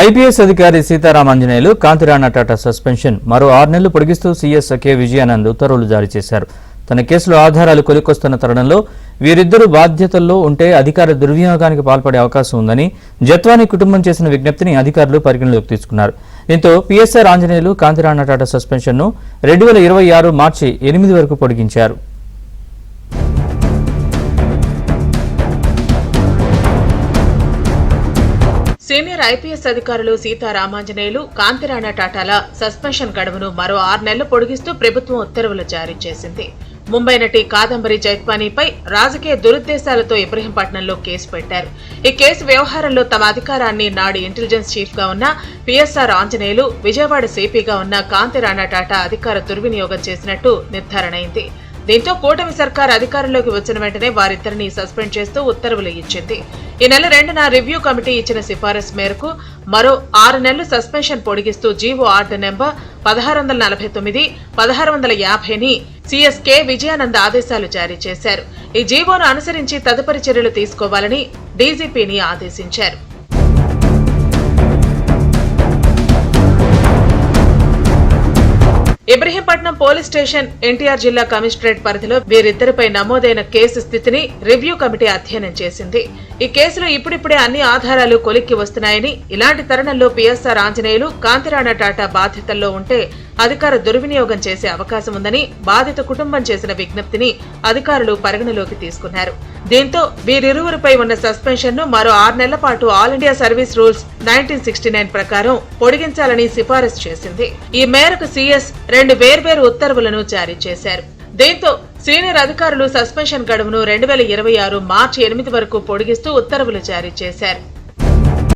IPS అధికారి Sitaramanjaneyulu Kanti Rana Tata suspension మరో 6 నెలలు పొడిగిస్తూ సీఎస్ కె విజయానంద్ ఉత్తర్వులు జారీ చేశారు. తన కేసులో ఆధారాలు కొలికొస్తున్న తరుణంలో వీరిద్దరూ బాధ్యతల్లో ఉంటే అధికార దుర్వినియోగానికి పాల్పడే అవకాశం ఉందని జత్వానీ కుటుంబం చేసిన విజ్ఞప్తిని అధికారులు పరిగణలోకి తీసుకున్నారు. దీంతో పీఎస్ఆర్ ఆంజనేయులు కాంతిరాణ టాటా సస్పెన్షన్ను 2026 మార్చి 8 వరకు పొడిగించారు. సీనియర్ ఐపీఎస్ అధికారులు సీతారామాంజనేయులు కాంతిరాణ టాటాల సస్పెన్షన్ గడువును మరో 6 నెలలు పొడిగిస్తూ ప్రభుత్వం ఉత్తర్వులు జారీ చేసింది. ముంబై నటి కాదంబరి జైత్వానీపై రాజకీయ దురుద్దేశాలతో ఇబ్రహీంపట్నంలో కేసు పెట్టారు. ఈ కేసు వ్యవహారంలో తమ అధికారాన్ని నాడు ఇంటెలిజెన్స్ చీఫ్ గా ఉన్న పీఎస్ఆర్ ఆంజనేయులు, విజయవాడ సిపిగా ఉన్న కాంతిరాణ టాటా అధికార దుర్వినియోగం చేసినట్టు నిర్ధారణ అయింది. దీంతో కూటమి సర్కార్ అధికారంలోకి వచ్చిన వెంటనే వారిద్దరిని సస్పెండ్ చేస్తూ ఉత్తర్వులు ఇచ్చింది. ఈ నెల 2న రివ్యూ కమిటీ ఇచ్చిన సిఫారసు మేరకు మరో 6 నెలలు సస్పెన్షన్ పొడిగిస్తూ జీవో ఆర్డర్ నెంబర్ 1649, 1650ని సీఎస్ కె విజయానంద్ ఆదేశాలు జారీ చేశారు. ఈ జీవోను అనుసరించి తదుపరి చర్యలు తీసుకోవాలని డీజీపీని ఆదేశించారు. ఇబ్రహీంపట్నం పోలీస్ స్టేషన్ ఎన్టీఆర్ జిల్లా కమిషనరేట్ పరిధిలో వీరిద్దరిపై నమోదైన కేసు స్థితిని రివ్యూ కమిటీ అధ్యయనం చేసింది. ఈ కేసులో ఇప్పుడిప్పుడే అన్ని ఆధారాలు కొలిక్కి వస్తున్నాయని, ఇలాంటి తరుణంలో పీఎస్ఆర్ ఆంజనేయులు కాంతిరాణ టాటా బాధ్యతల్లో ఉంటే అధికార దుర్వినియోగం చేసే అవకాశం ఉందని బాధిత కుటుంబం చేసిన విజ్ఞప్తిని అధికారులు పరిగణలోకి తీసుకున్నారు. దీంతో వీరిరువురిపై ఉన్న సస్పెన్షన్ ను మరో 6 నెలల పాటు ఆల్ ఇండియా సర్వీస్ రూల్స్ 1969 ప్రకారం పొడిగించాలని సిఫారసు చేసింది. ఈ మేరకు సీఎస్ 2 వేర్వేరు ఉత్తర్వులను జారీ చేశారు. దీంతో సీనియర్ అధికారులు సస్పెన్షన్ గడువును 2026 మార్చి 8 వరకు పొడిగిస్తూ ఉత్తర్వులు జారీ చేశారు.